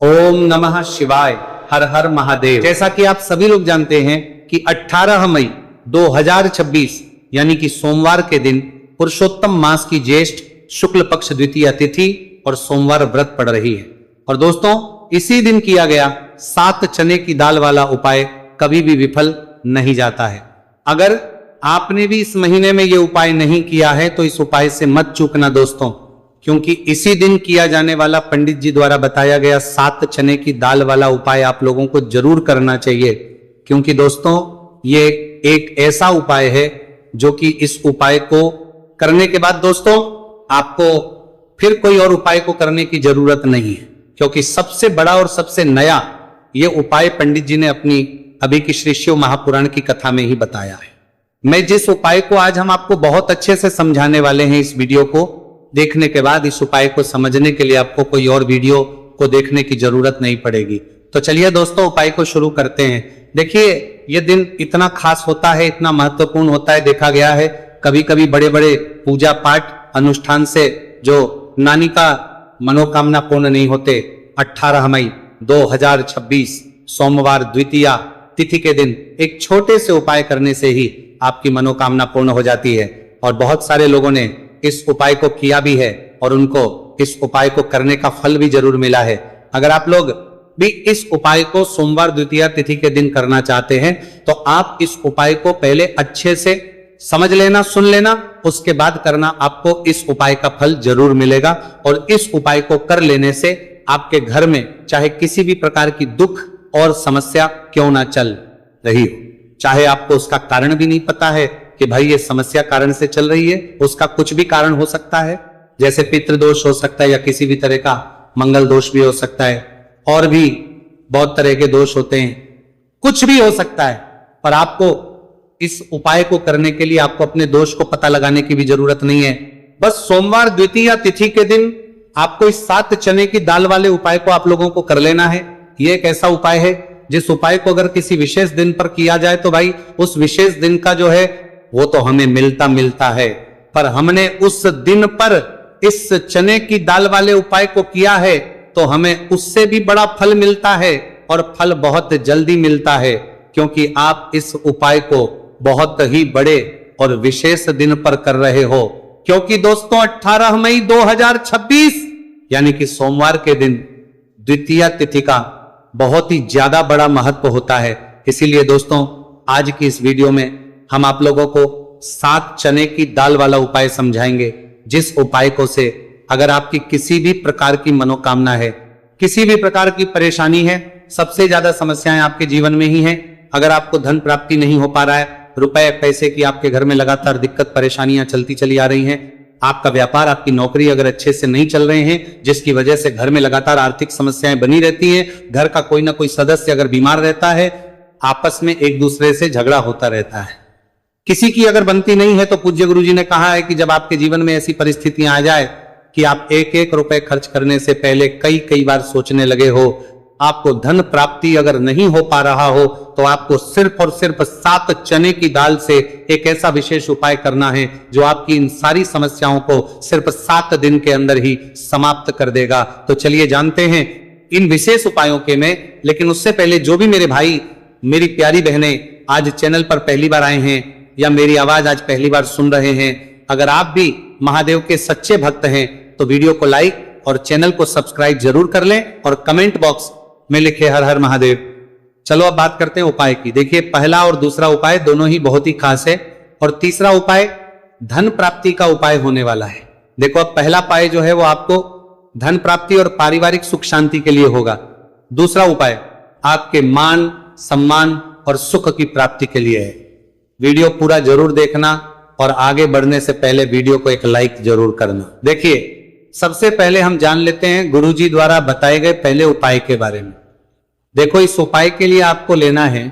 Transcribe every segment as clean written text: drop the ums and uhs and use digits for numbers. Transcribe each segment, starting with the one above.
ओम नमः शिवाय। हर हर महादेव। जैसा कि आप सभी लोग जानते हैं कि 18 मई 2026 यानी कि सोमवार के दिन पुरुषोत्तम मास की ज्येष्ठ शुक्ल पक्ष द्वितीय तिथि और सोमवार व्रत पड़ रही है। और दोस्तों, इसी दिन किया गया 7 चने की दाल वाला उपाय कभी भी विफल नहीं जाता है। अगर आपने भी इस महीने में यह उपाय नहीं किया है तो इस उपाय से मत चूकना दोस्तों, क्योंकि इसी दिन किया जाने वाला पंडित जी द्वारा बताया गया 7 चने की दाल वाला उपाय आप लोगों को जरूर करना चाहिए। क्योंकि दोस्तों, ये एक ऐसा उपाय है जो कि इस उपाय को करने के बाद दोस्तों आपको फिर कोई और उपाय को करने की जरूरत नहीं है, क्योंकि सबसे बड़ा और सबसे नया ये उपाय पंडित जी ने अपनी अभी की श्री शिव महापुराण की कथा में ही बताया है। मैं जिस उपाय को आज हम आपको बहुत अच्छे से समझाने वाले हैं, इस वीडियो को देखने के बाद इस उपाय को समझने के लिए आपको कोई और वीडियो को देखने की जरूरत नहीं पड़ेगी। तो चलिए दोस्तों, उपाय को शुरू करते हैं। देखिए, यह दिन इतना खास होता है, इतना महत्वपूर्ण होता है। देखा गया है कभी कभी बड़े बड़े पूजा पाठ अनुष्ठान से जो नानी का मनोकामना पूर्ण नहीं होते, 18 मई 2026 सोमवार द्वितीया तिथि के दिन एक छोटे से उपाय करने से ही आपकी मनोकामना पूर्ण हो जाती है। और बहुत सारे लोगों ने इस उपाय को किया भी है और उनको इस उपाय को करने का फल भी जरूर मिला है। अगर आप लोग भी इस उपाय को सोमवार द्वितीया तिथि के दिन करना चाहते हैं तो आप इस उपाय को पहले अच्छे से समझ लेना, सुन लेना, उसके बाद करना। आपको इस उपाय का फल जरूर मिलेगा। और इस उपाय को कर लेने से आपके घर में चाहे किसी भी प्रकार की दुख और समस्या क्यों ना चल रही हो, चाहे आपको उसका कारण भी नहीं पता है कि भाई ये समस्या कारण से चल रही है, उसका कुछ भी कारण हो सकता है, जैसे पितृदोष हो सकता है या किसी भी तरह का मंगल दोष भी हो सकता है, और भी बहुत तरह के दोष होते हैं, कुछ भी हो सकता है। पर आपको इस उपाय को करने के लिए आपको अपने दोष को पता लगाने की भी जरूरत नहीं है। बस सोमवार द्वितीया तिथि के दिन आपको इस 7 चने की दाल वाले उपाय को आप लोगों को कर लेना है। यह एक ऐसा उपाय है जिस उपाय को अगर किसी विशेष दिन पर किया जाए तो भाई उस विशेष दिन का जो है वो तो हमें मिलता है, पर हमने उस दिन पर इस चने की दाल वाले उपाय को किया है तो हमें उससे भी बड़ा फल मिलता है, और फल बहुत जल्दी मिलता है, क्योंकि आप इस उपाय को बहुत ही बड़े और विशेष दिन पर कर रहे हो। क्योंकि दोस्तों 18 मई 2026 यानी कि सोमवार के दिन द्वितीया तिथि का बहुत ही ज्यादा बड़ा महत्व होता है। इसीलिए दोस्तों, आज की इस वीडियो में हम आप लोगों को 7 चने की दाल वाला उपाय समझाएंगे, जिस उपाय को से अगर आपकी किसी भी प्रकार की मनोकामना है, किसी भी प्रकार की परेशानी है, सबसे ज्यादा समस्याएं आपके जीवन में ही हैं। अगर आपको धन प्राप्ति नहीं हो पा रहा है, रुपए पैसे की आपके घर में लगातार दिक्कत परेशानियां चलती चली आ रही हैं, आपका व्यापार, आपकी नौकरी अगर अच्छे से नहीं चल रहे हैं, जिसकी वजह से घर में लगातार आर्थिक समस्याएं बनी रहती हैं, घर का कोई ना कोई सदस्य अगर बीमार रहता है, आपस में एक दूसरे से झगड़ा होता रहता है, किसी की अगर बनती नहीं है, तो पूज्य गुरु जी ने कहा है कि जब आपके जीवन में ऐसी परिस्थितियां आ जाए कि आप एक एक रुपए खर्च करने से पहले कई बार सोचने लगे हो, आपको धन प्राप्ति अगर नहीं हो पा रहा हो, तो आपको सिर्फ और सिर्फ 7 चने की दाल से एक ऐसा विशेष उपाय करना है जो आपकी इन सारी समस्याओं को सिर्फ 7 दिन के अंदर ही समाप्त कर देगा। तो चलिए जानते हैं इन विशेष उपायों के में। लेकिन उससे पहले जो भी मेरे भाई, मेरी प्यारी बहनें आज चैनल पर पहली बार आए हैं या मेरी आवाज आज पहली बार सुन रहे हैं, अगर आप भी महादेव के सच्चे भक्त हैं तो वीडियो को लाइक और चैनल को सब्सक्राइब जरूर कर लें और कमेंट बॉक्स में लिखे हर हर महादेव। चलो अब बात करते हैं उपाय की। देखिए, पहला और दूसरा उपाय दोनों ही बहुत ही खास है, और तीसरा उपाय धन प्राप्ति का उपाय होने वाला है। देखो, अब पहला उपाय जो है वो आपको धन प्राप्ति और पारिवारिक सुख शांति के लिए होगा। दूसरा उपाय आपके मान सम्मान और सुख की प्राप्ति के लिए है। वीडियो पूरा जरूर देखना और आगे बढ़ने से पहले वीडियो को एक लाइक जरूर करना। देखिए, सबसे पहले हम जान लेते हैं गुरुजी द्वारा बताए गए पहले उपाय के बारे में। देखो, इस उपाय के लिए आपको लेना है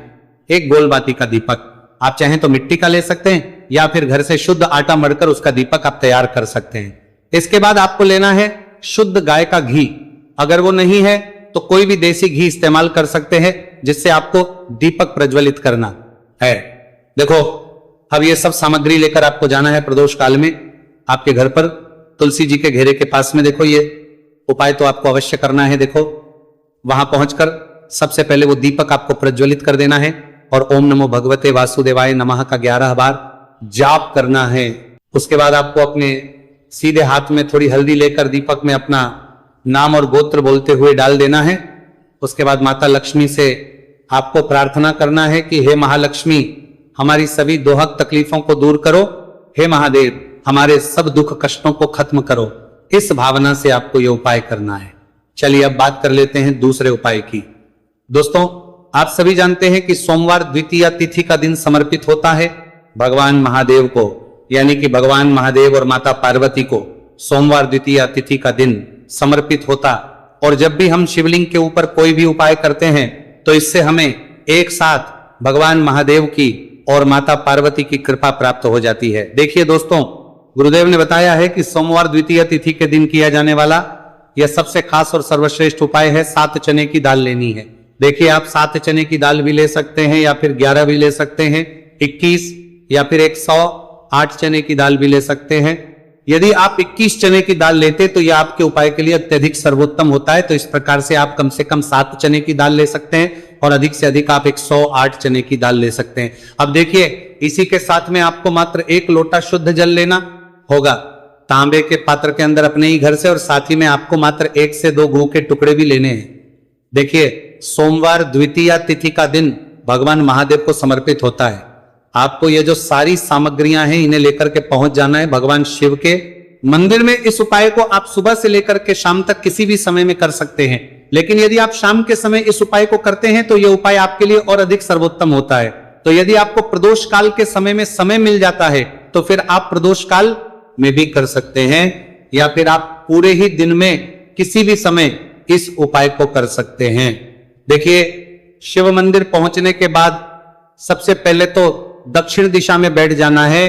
एक गोलबाती का दीपक। आप चाहें तो मिट्टी का ले सकते हैं या फिर घर से शुद्ध आटा मढ़कर उसका दीपक आप तैयार कर सकते हैं। इसके बाद आपको लेना है शुद्ध गाय का घी। अगर वो नहीं है तो कोई भी देसी घी इस्तेमाल कर सकते हैं, जिससे आपको दीपक प्रज्वलित करना है। देखो, अब ये सब सामग्री लेकर आपको जाना है प्रदोष काल में आपके घर पर तुलसी जी के घेरे के पास में। देखो, ये उपाय तो आपको अवश्य करना है। देखो, वहां पहुंचकर सबसे पहले वो दीपक आपको प्रज्वलित कर देना है और ओम नमो भगवते वासुदेवाय नमः का 11 बार जाप करना है। उसके बाद आपको अपने सीधे हाथ में थोड़ी हल्दी लेकर दीपक में अपना नाम और गोत्र बोलते हुए डाल देना है। उसके बाद माता लक्ष्मी से आपको प्रार्थना करना है कि हे महालक्ष्मी, हमारी सभी दोहक तकलीफों को दूर करो, हे महादेव हमारे सब दुख कष्टों को खत्म करो। इस भावना से आपको यह उपाय करना है। चलिए अब बात कर लेते हैं दूसरे उपाय की। दोस्तों, आप सभी जानते हैं कि सोमवार द्वितीया तिथि का दिन समर्पित होता है भगवान महादेव को, यानी कि भगवान महादेव और माता पार्वती को सोमवार द्वितीया तिथि का दिन समर्पित होता। और जब भी हम शिवलिंग के ऊपर कोई भी उपाय करते हैं तो इससे हमें एक साथ भगवान महादेव की और माता पार्वती की कृपा प्राप्त हो जाती है। देखिए दोस्तों, गुरुदेव ने बताया है कि सोमवार द्वितीया तिथि के दिन किया जाने वाला यह सबसे खास और सर्वश्रेष्ठ उपाय है। 7 चने की दाल लेनी है। देखिए, आप 7 चने की दाल भी ले सकते हैं या फिर 11 भी ले सकते हैं, 21 या फिर 108 चने की दाल भी ले सकते हैं। यदि आप 21 चने की दाल लेते तो यह आपके उपाय के लिए अत्यधिक सर्वोत्तम होता है। तो इस प्रकार से आप कम से कम 7 चने की दाल ले सकते हैं और अधिक से अधिक आप 108 चने की दाल ले सकते हैं। अब देखिए, इसी के साथ में आपको मात्र 1 लोटा शुद्ध जल लेना होगा तांबे के पात्र के अंदर अपने ही घर से, और साथ ही में आपको मात्र 1 से 2 गू के टुकड़े भी लेने हैं। देखिए, सोमवार द्वितीया तिथि का दिन भगवान महादेव को समर्पित होता है। आपको ये जो सारी सामग्रियां हैं इन्हें लेकर के पहुंच जाना है भगवान शिव के मंदिर में। इस उपाय को आप सुबह से लेकर के शाम तक किसी भी समय में कर सकते हैं, लेकिन यदि आप शाम के समय इस उपाय को करते हैं तो यह उपाय आपके लिए और अधिक सर्वोत्तम होता है। तो यदि आपको प्रदोष काल के समय में समय मिल जाता है तो फिर आप प्रदोष काल में भी कर सकते हैं, या फिर आप पूरे ही दिन में किसी भी समय इस उपाय को कर सकते हैं। देखिए, शिव मंदिर पहुंचने के बाद सबसे पहले तो दक्षिण दिशा में बैठ जाना है।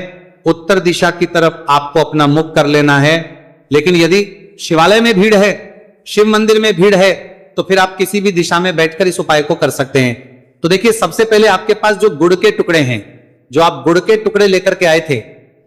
उत्तर दिशा की तरफ आपको अपना मुख कर लेना है। लेकिन यदि शिवालय में भीड़ है, शिव मंदिर में भीड़ है, तो फिर आप किसी भी दिशा में बैठकर इस उपाय को कर सकते हैं। तो देखिए, सबसे पहले आपके पास जो गुड़ के टुकड़े हैं, जो आप गुड़ के टुकड़े लेकर के आए थे,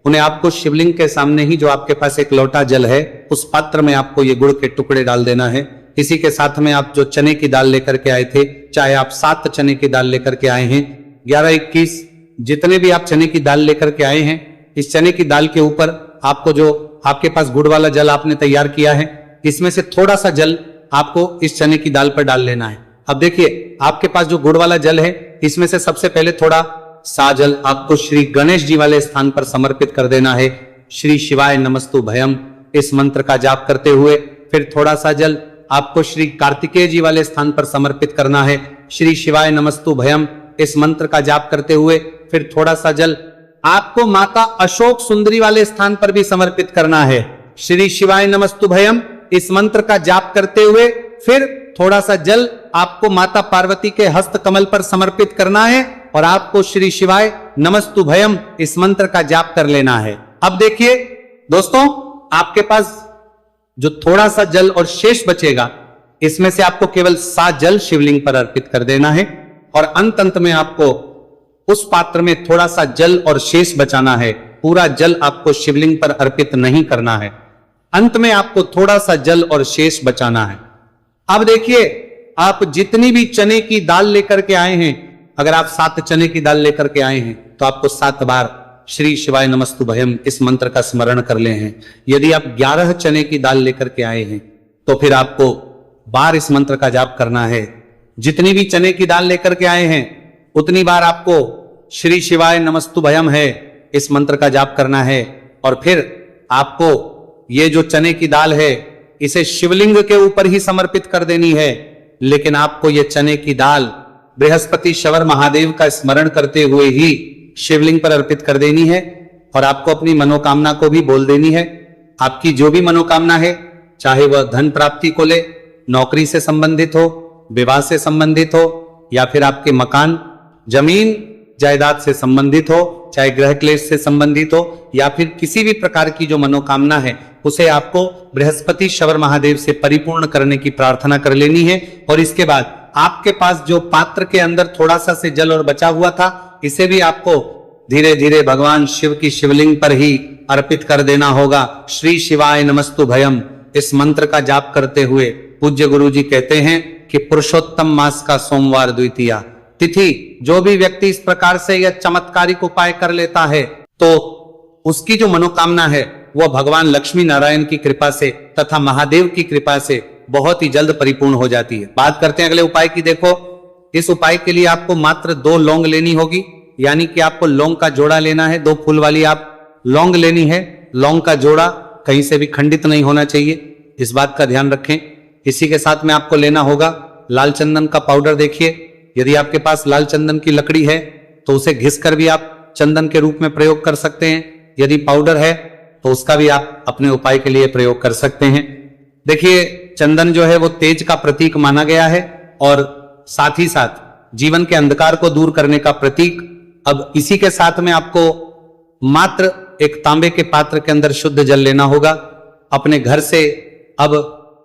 उन्हें आपको शिवलिंग के सामने ही जो आपके पास एक लोटा जल है उस पात्र में आपको ये गुड़ के टुकड़े डाल देना है। इसी के साथ में आप जो चने की दाल लेकर के आए थे, चाहे आप 7 चने की दाल लेकर के आए हैं, 11, 21 जितने भी आप चने की दाल लेकर के आए हैं, इस चने की दाल के ऊपर आपको जो आपके पास गुड़ वाला जल आपने तैयार किया है, इसमें से थोड़ा सा जल आपको इस चने की दाल पर डाल लेना है। अब देखिए, आपके पास जो गुड़ वाला जल है, इसमें से सबसे पहले थोड़ा सा जल आपको श्री गणेश जी वाले स्थान पर समर्पित कर देना है। श्री शिवाय नमस्तु भयम इस मंत्र का जाप करते हुए फिर थोड़ा सा जल आपको श्री कार्तिकेय जी वाले स्थान पर समर्पित करना है। श्री शिवाय नमस्तु भयम इस मंत्र का जाप करते हुए फिर थोड़ा सा जल आपको माता अशोक सुंदरी वाले स्थान पर भी समर्पित करना है। श्री शिवाय नमस्तु भयम इस मंत्र का जाप करते हुए फिर थोड़ा सा जल आपको माता पार्वती के हस्त कमल पर समर्पित करना है और आपको श्री शिवाय नमस्तु भयम इस मंत्र का जाप कर लेना है। अब देखिए दोस्तों, आपके पास जो थोड़ा सा जल और शेष बचेगा, इसमें से आपको केवल 7 जल शिवलिंग पर अर्पित कर देना है और अंत में आपको उस पात्र में थोड़ा सा जल और शेष बचाना है। पूरा जल आपको शिवलिंग पर अर्पित नहीं करना है, अंत में आपको थोड़ा सा जल और शेष बचाना है। अब देखिए, आप जितनी भी चने की दाल लेकर के आए हैं, अगर आप 7 चने की दाल लेकर के आए हैं तो आपको 7 बार श्री शिवाय नमस्तु भयम इस मंत्र का स्मरण कर ले हैं। यदि आप 11 चने की दाल लेकर के आए हैं तो फिर आपको बार इस मंत्र का जाप करना है। जितनी भी चने की दाल लेकर के आए हैं उतनी बार आपको श्री शिवाय नमस्तु भयम है इस मंत्र का जाप करना है। और फिर आपको ये जो चने की दाल है इसे शिवलिंग के ऊपर ही समर्पित कर देनी है, लेकिन आपको ये चने की दाल बृहस्पति शवर महादेव का स्मरण करते हुए ही शिवलिंग पर अर्पित कर देनी है। और आपको अपनी मनोकामना को भी बोल देनी है। आपकी जो भी मनोकामना है, चाहे वह धन प्राप्ति को ले, नौकरी से संबंधित हो, विवाह से संबंधित हो, या फिर आपके मकान जमीन जायदाद से संबंधित हो, चाहे ग्रह क्लेश से संबंधित हो, या फिर किसी भी प्रकार की जो मनोकामना है उसे आपको बृहस्पति शवर महादेव से परिपूर्ण करने की प्रार्थना कर लेनी है। और इसके बाद आपके पास जो पात्र के अंदर थोड़ा सा से जल और बचा हुआ था, इसे भी आपको धीरे धीरे भगवान शिव की शिवलिंग पर ही अर्पित कर देना होगा। श्री शिवाय नमस्तु भयम इस मंत्र का जाप करते हुए पूज्य गुरु जी कहते हैं कि पुरुषोत्तम मास का सोमवार द्वितीया तिथि जो भी व्यक्ति इस प्रकार से यह चमत्कारिक उपाय कर लेता है तो उसकी जो मनोकामना है वह भगवान लक्ष्मी नारायण की कृपा से तथा महादेव की कृपा से बहुत ही जल्द परिपूर्ण हो जाती है। बात करते हैं अगले उपाय की। देखो, इस उपाय के लिए आपको मात्र 2 लौंग लेनी होगी, यानी कि आपको लौंग का जोड़ा लेना है। 2 फूल वाली आप लौंग लेनी है। लौंग का जोड़ा कहीं से भी खंडित नहीं होना चाहिए, इस बात का ध्यान रखें। इसी के साथ में आपको लेना होगा लाल चंदन का पाउडर। देखिए, यदि आपके पास लाल चंदन की लकड़ी है तो उसे घिस कर भी आप चंदन के रूप में प्रयोग कर सकते हैं। यदि पाउडर है तो उसका भी आप अपने उपाय के लिए प्रयोग कर सकते हैं। देखिए, चंदन जो है वो तेज का प्रतीक माना गया है और साथ ही साथ जीवन के अंधकार को दूर करने का प्रतीक। अब इसी के साथ में आपको मात्र एक तांबे के पात्र के अंदर शुद्ध जल लेना होगा अपने घर से। अब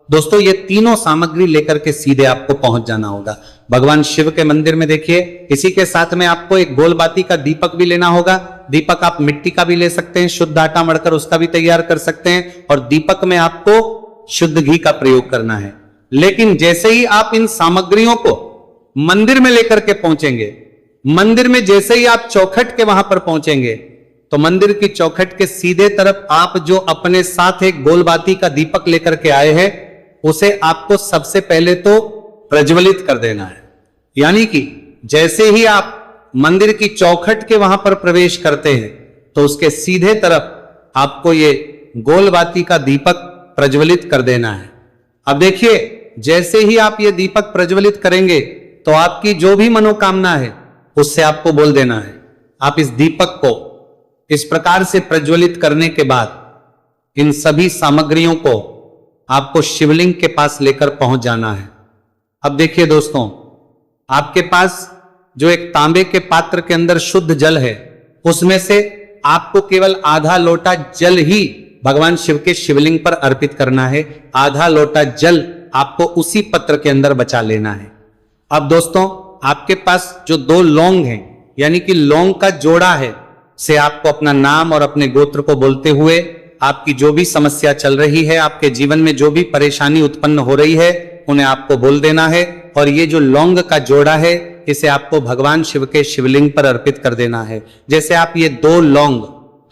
दोस्तों, ये तीनों सामग्री लेकर के सीधे आपको पहुंच जाना होगा भगवान शिव के मंदिर में। देखिए, इसी के साथ में आपको एक गोलबाती का दीपक भी लेना होगा। दीपक आप मिट्टी का भी ले सकते हैं, शुद्ध आटा मढ़कर उसका भी तैयार कर सकते हैं। और दीपक में आपको शुद्ध घी का प्रयोग करना है। लेकिन जैसे ही आप इन सामग्रियों को मंदिर में लेकर के पहुंचेंगे, मंदिर में जैसे ही आप चौखट के वहां पर पहुंचेंगे तो मंदिर की चौखट के सीधे तरफ आप जो अपने साथ एक गोलबाती का दीपक लेकर के आए हैं उसे आपको सबसे पहले तो प्रज्वलित कर देना है। यानी कि जैसे ही आप मंदिर की चौखट के वहां पर प्रवेश करते हैं तो उसके सीधे तरफ आपको ये गोलबाती का दीपक प्रज्वलित कर देना है। अब देखिए, जैसे ही आप ये दीपक प्रज्वलित करेंगे तो आपकी जो भी मनोकामना है उससे आपको बोल देना है। आप इस दीपक को इस प्रकार से प्रज्वलित करने के बाद इन सभी सामग्रियों को आपको शिवलिंग के पास लेकर पहुंच जाना है। अब देखिए दोस्तों, आपके पास जो एक तांबे के पात्र के अंदर शुद्ध जल है उसमें से आपको केवल आधा लोटा जल ही भगवान शिव के शिवलिंग पर अर्पित करना है। आधा लोटा जल आपको उसी पत्र के अंदर बचा लेना है। अब दोस्तों, आपके पास जो 2 लौंग हैं, यानी कि लौंग का जोड़ा है, से आपको अपना नाम और अपने गोत्र को बोलते हुए आपकी जो भी समस्या चल रही है, आपके जीवन में जो भी परेशानी उत्पन्न हो रही है, उन्हें आपको बोल देना है। और ये जो लौंग का जोड़ा है इसे आपको भगवान शिव के शिवलिंग पर अर्पित कर देना है। जैसे आप ये 2 लौंग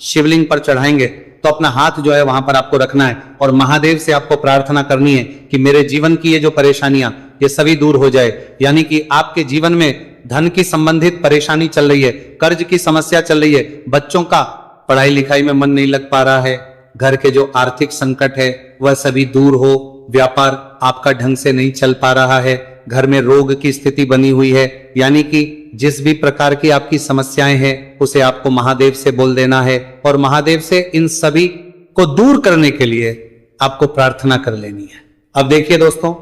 शिवलिंग पर चढ़ाएंगे तो अपना हाथ जो है वहां पर आपको रखना है और महादेव से आपको प्रार्थना करनी है कि मेरे जीवन की ये जो परेशानियां ये सभी दूर हो जाए। यानी कि आपके जीवन में धन की संबंधित परेशानी चल रही है, कर्ज की समस्या चल रही है, बच्चों का पढ़ाई लिखाई में मन नहीं लग पा रहा है, घर के जो आर्थिक संकट है वह सभी दूर हो, व्यापार आपका ढंग से नहीं चल पा रहा है, घर में रोग की स्थिति बनी हुई है, यानी कि जिस भी प्रकार की आपकी समस्याएं हैं उसे आपको महादेव से बोल देना है और महादेव से इन सभी को दूर करने के लिए आपको प्रार्थना कर लेनी है। अब देखिए दोस्तों,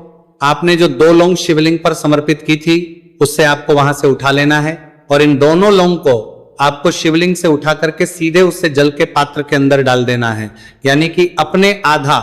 आपने जो 2 लौंग शिवलिंग पर समर्पित की थी उससे आपको वहां से उठा लेना है और इन दोनों लौंग को आपको शिवलिंग से उठा करके सीधे उससे जल के पात्र के अंदर डाल देना है। यानी कि अपने आधा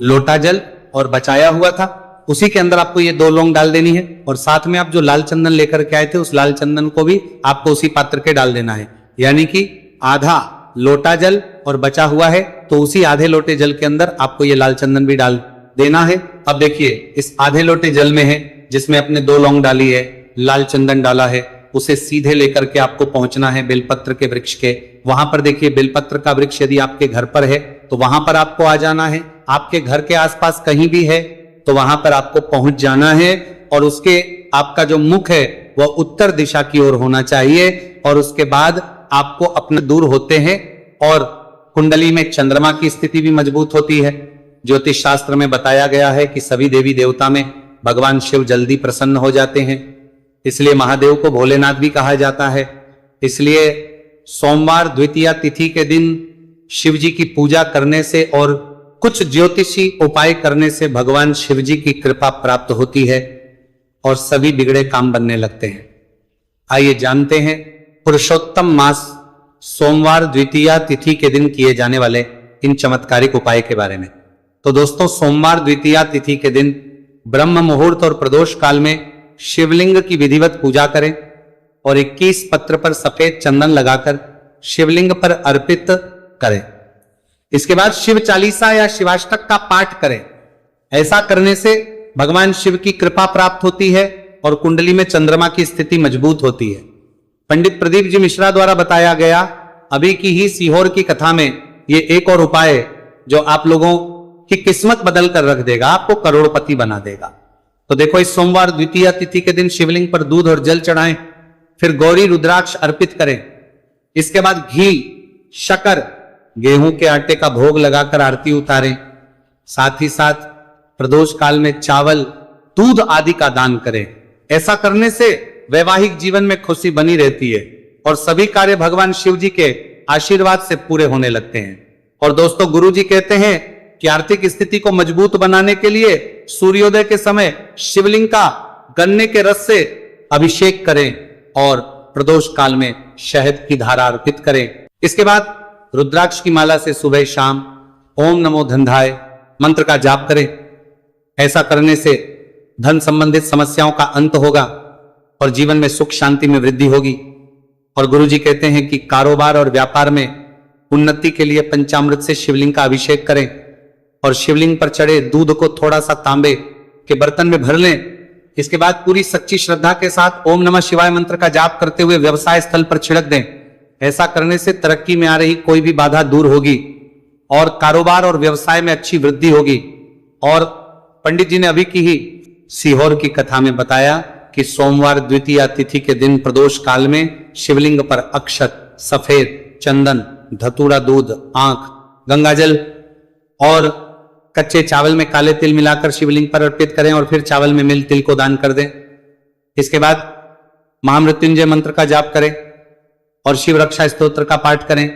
लोटा जल और बचाया हुआ था उसी के अंदर आपको ये 2 लौंग डाल देनी है और साथ में आप जो लाल चंदन लेकर के आए थे उस लाल चंदन को भी आपको उसी पात्र के डाल देना है। यानी कि आधा लोटा जल और बचा हुआ है तो उसी आधे लोटे जल के अंदर आपको ये लाल चंदन भी डाल देना है। अब देखिए, इस आधे लोटे जल में है जिसमें अपने 2 लौंग डाली है, लाल चंदन डाला है, उसे सीधे लेकर के आपको पहुंचना है बेलपत्र के वृक्ष के। वहां पर देखिए, बेलपत्र का वृक्ष यदि आपके घर पर है तो वहां पर आपको आ जाना है। आपके घर के आसपास कहीं भी है तो वहां पर आपको पहुंच जाना है और उसके आपका जो मुख है वह उत्तर दिशा की ओर होना चाहिए। और उसके बाद आपको अपने दूर होते हैं और कुंडली में चंद्रमा की स्थिति भी मजबूत होती है। ज्योतिष शास्त्र में बताया गया है कि सभी देवी देवता में भगवान शिव जल्दी प्रसन्न हो जाते हैं, इसलिए महादेव को भोलेनाथ भी कहा जाता है। इसलिए सोमवार द्वितीया तिथि के दिन शिव जी की पूजा करने से और कुछ ज्योतिषी उपाय करने से भगवान शिव जी की कृपा प्राप्त होती है और सभी बिगड़े काम बनने लगते हैं। आइए जानते हैं पुरुषोत्तम मास सोमवार द्वितीया तिथि के दिन किए जाने वाले इन चमत्कारिक उपाय के बारे में। तो दोस्तों, सोमवार द्वितीया तिथि के दिन ब्रह्म मुहूर्त और प्रदोष काल में शिवलिंग की विधिवत पूजा करें और 21 पत्र पर सफेद चंदन लगाकर शिवलिंग पर अर्पित करें। इसके बाद शिव चालीसा या शिवाष्टक का पाठ करें। ऐसा करने से भगवान शिव की कृपा प्राप्त होती है और कुंडली में चंद्रमा की स्थिति मजबूत होती है। पंडित प्रदीप जी मिश्रा द्वारा बताया गया अभी की ही सीहोर की कथा में ये एक और उपाय जो आप लोगों की किस्मत बदल कर रख देगा, आपको करोड़पति बना देगा। तो देखो, इस सोमवार द्वितीया तिथि के दिन शिवलिंग पर दूध और जल चढ़ाएं, फिर गौरी रुद्राक्ष अर्पित करें। इसके बाद घी, शक्कर, गेहूं के आटे का भोग लगाकर आरती उतारें। साथ ही साथ प्रदोष काल में चावल, दूध आदि का दान करें। ऐसा करने से वैवाहिक जीवन में खुशी बनी रहती है और सभी कार्य भगवान शिव जी के आशीर्वाद से पूरे होने लगते हैं। और दोस्तों, गुरु जी कहते हैं कि आर्थिक स्थिति को मजबूत बनाने के लिए सूर्योदय के समय शिवलिंग का गन्ने के रस से अभिषेक करें और प्रदोष काल में शहद की धारा अर्पित करें। इसके बाद रुद्राक्ष की माला से सुबह शाम ओम नमो धनधाय मंत्र का जाप करें। ऐसा करने से धन संबंधित समस्याओं का अंत होगा और जीवन में सुख शांति में वृद्धि होगी। और गुरु जी कहते हैं कि कारोबार और व्यापार में उन्नति के लिए पंचामृत से शिवलिंग का अभिषेक करें और शिवलिंग पर चढ़े दूध को थोड़ा सा तांबे के बर्तन में भर लें। इसके बाद पूरी सच्ची श्रद्धा के साथ ओम नमः शिवाय मंत्र का जाप करते हुए व्यवसाय स्थल पर छिड़क दें। ऐसा करने से तरक्की में आ रही कोई भी बाधा दूर होगी और कारोबार और व्यवसाय में अच्छी वृद्धि होगी। और पंडित जी ने अभी की ही सीहोर की कथा में बताया कि सोमवार द्वितीया तिथि के दिन प्रदोष काल में शिवलिंग पर अक्षत, सफेद चंदन, धतूरा दूध, आंख, गंगाजल और कच्चे चावल में काले तिल मिलाकर शिवलिंग पर अर्पित करें और फिर चावल में मिल तिल को दान कर दें। इसके बाद महामृत्युंजय मंत्र का जाप करें और शिव रक्षा स्तोत्र का पाठ करें।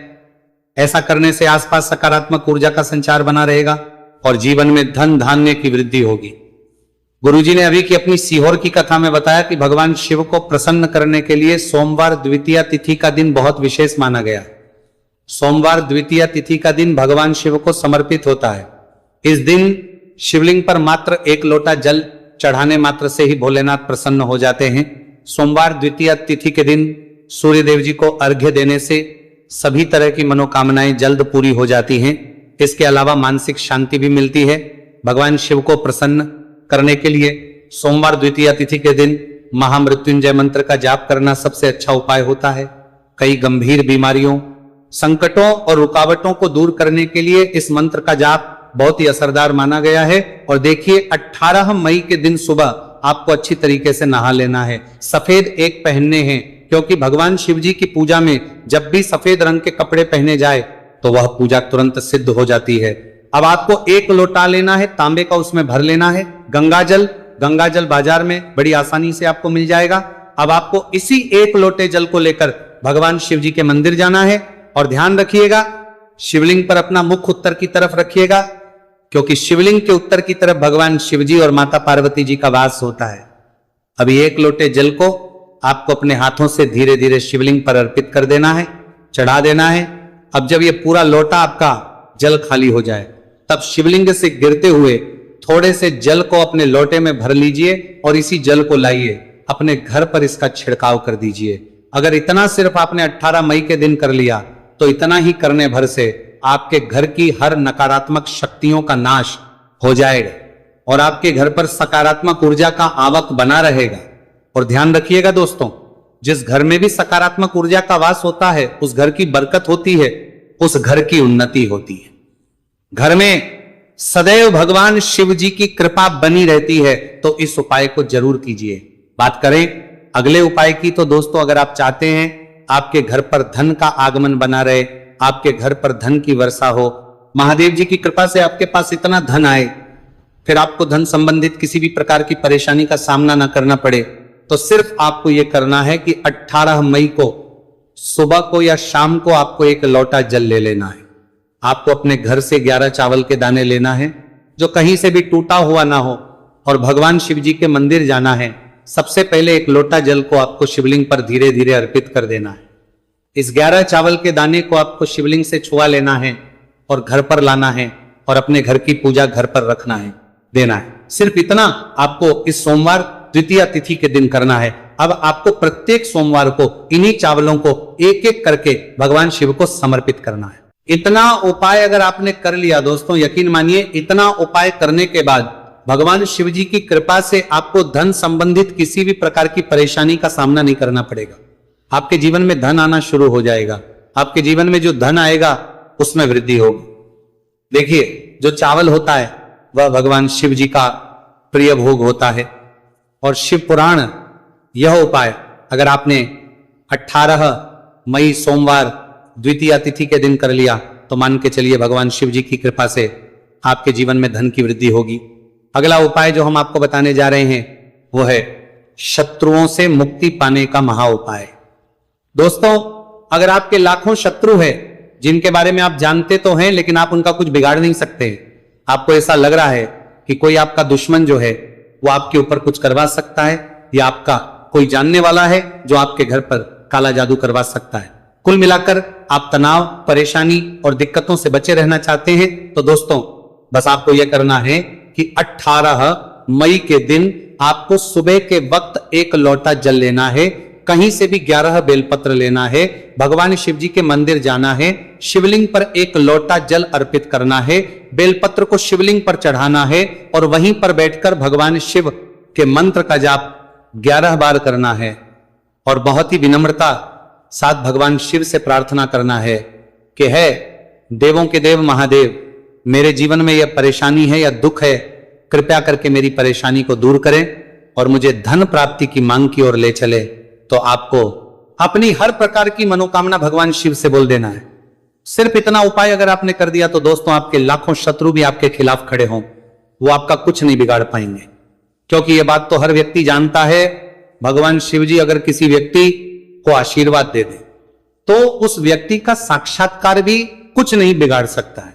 ऐसा करने से आसपास सकारात्मक ऊर्जा का संचार बना रहेगा और जीवन में धन धान्य की वृद्धि होगी। गुरुजी ने अभी की अपनी सीहोर की कथा में बताया कि भगवान शिव को प्रसन्न करने के लिए सोमवार द्वितीया तिथि का दिन बहुत विशेष माना गया। सोमवार द्वितीया तिथि का दिन भगवान शिव को समर्पित होता है। इस दिन शिवलिंग पर मात्र एक लोटा जल चढ़ाने मात्र से ही भोलेनाथ प्रसन्न हो जाते हैं। सोमवार द्वितीया तिथि के दिन सूर्य देव जी को अर्घ्य देने से सभी तरह की मनोकामनाएं जल्द पूरी हो जाती हैं। इसके अलावा मानसिक शांति भी मिलती है। भगवान शिव को प्रसन्न करने के लिए सोमवार द्वितीया तिथि के दिन महामृत्युंजय मंत्र का जाप करना सबसे अच्छा उपाय होता है। कई गंभीर बीमारियों, संकटों और रुकावटों को दूर करने के लिए इस मंत्र का जाप बहुत ही असरदार माना गया है। और देखिए, 18 मई के दिन सुबह आपको अच्छी तरीके से नहा लेना है। सफेद एक पहनने हैं, क्योंकि भगवान शिव जी की पूजा में जब भी सफेद रंग के कपड़े पहने जाए तो वह पूजा तुरंत सिद्ध हो जाती है। अब आपको एक लोटा लेना है, तांबे का, उसमें भर लेना है गंगाजल बाजार में बड़ी आसानी से आपको मिल जाएगा। अब आपको इसी एक लोटे जल को लेकर भगवान शिव जी के मंदिर जाना है और ध्यान रखिएगा, शिवलिंग पर अपना मुख उत्तर की तरफ रखिएगा, क्योंकि शिवलिंग के उत्तर की तरफ भगवान शिव जी और माता पार्वती जी का वास होता है। अभी एक लोटे जल को आपको अपने हाथों से धीरे धीरे शिवलिंग पर अर्पित कर देना है, चढ़ा देना है। अब जब ये पूरा लोटा आपका जल खाली हो जाए, तब शिवलिंग से गिरते हुए थोड़े से जल को अपने लोटे में भर लीजिए और इसी जल को लाइए अपने घर पर इसका छिड़काव कर दीजिए। अगर इतना सिर्फ आपने 18 मई के दिन कर लिया तो इतना ही करने भर से आपके घर की हर नकारात्मक शक्तियों का नाश हो जाएगा और आपके घर पर सकारात्मक ऊर्जा का आवक बना रहेगा। और ध्यान रखिएगा दोस्तों, जिस घर में भी सकारात्मक ऊर्जा का वास होता है उस घर की बरकत होती है, उस घर की उन्नति होती है। घर में सदैव भगवान शिव जी की कृपा बनी रहती है। तो इस उपाय को जरूर कीजिए। बात करें अगले उपाय की, तो दोस्तों, अगर आप चाहते हैं आपके घर पर धन का आगमन बना रहे, आपके घर पर धन की वर्षा हो, महादेव जी की कृपा से आपके पास इतना धन आए, फिर आपको धन संबंधित किसी भी प्रकार की परेशानी का सामना न करना पड़े, तो सिर्फ आपको यह करना है कि 18 मई को सुबह को या शाम को आपको एक लोटा जल ले लेना है। आपको अपने घर से 11 चावल के दाने लेना है, जो कहीं से भी टूटा हुआ ना हो, और भगवान शिव जी के मंदिर जाना है। सबसे पहले एक लोटा जल को आपको शिवलिंग पर धीरे धीरे अर्पित कर देना है। इस 11 चावल के दाने को आपको शिवलिंग से छुआ लेना है और घर पर लाना है और अपने घर की पूजा घर पर रखना है, देना है। सिर्फ इतना आपको इस सोमवार द्वितीया तिथि के दिन करना है। अब आपको प्रत्येक सोमवार को इन्हीं चावलों को एक एक करके भगवान शिव को समर्पित करना है। इतना उपाय अगर आपने कर लिया दोस्तों, यकीन मानिए, इतना उपाय करने के बाद भगवान शिव जी की कृपा से आपको धन संबंधित किसी भी प्रकार की परेशानी का सामना नहीं करना पड़ेगा। आपके जीवन में धन आना शुरू हो जाएगा। आपके जीवन में जो धन आएगा उसमें वृद्धि होगी। देखिए, जो चावल होता है वह भगवान शिव जी का प्रिय भोग होता है। और शिव पुराण यह उपाय अगर आपने 18 मई सोमवार द्वितीया तिथि के दिन कर लिया तो मान के चलिए भगवान शिव जी की कृपा से आपके जीवन में धन की वृद्धि होगी। अगला उपाय जो हम आपको बताने जा रहे हैं वो है शत्रुओं से मुक्ति पाने का महा उपाय। दोस्तों, अगर आपके लाखों शत्रु है जिनके बारे में आप जानते तो हैं लेकिन आप उनका कुछ बिगाड़ नहीं सकते, आपको ऐसा लग रहा है कि कोई आपका दुश्मन जो है वो आपके ऊपर कुछ करवा सकता है या आपका कोई जानने वाला है जो आपके घर पर काला जादू करवा सकता है, कुल मिलाकर आप तनाव, परेशानी और दिक्कतों से बचे रहना चाहते हैं, तो दोस्तों बस आपको यह करना है कि 18 मई के दिन आपको सुबह के वक्त एक लोटा जल लेना है, कहीं से भी 11 बेलपत्र लेना है, भगवान शिव जी के मंदिर जाना है, शिवलिंग पर एक लोटा जल अर्पित करना है, बेलपत्र को शिवलिंग पर चढ़ाना है और वहीं पर बैठकर भगवान शिव के मंत्र का जाप 11 बार करना है और बहुत ही विनम्रता साथ भगवान शिव से प्रार्थना करना है कि है देवों के देव महादेव, मेरे जीवन में यह परेशानी है या दुख है, कृपया करके मेरी परेशानी को दूर करें और मुझे धन प्राप्ति की मांग की ओर ले चले। तो आपको अपनी हर प्रकार की मनोकामना भगवान शिव से बोल देना है। सिर्फ इतना उपाय अगर आपने कर दिया तो दोस्तों आपके लाखों शत्रु भी आपके खिलाफ खड़े हों, वो आपका कुछ नहीं बिगाड़ पाएंगे, क्योंकि यह बात तो हर व्यक्ति जानता है। भगवान शिव जी अगर किसी व्यक्ति को आशीर्वाद दे दे तो उस व्यक्ति का साक्षात्कार भी कुछ नहीं बिगाड़ सकता है।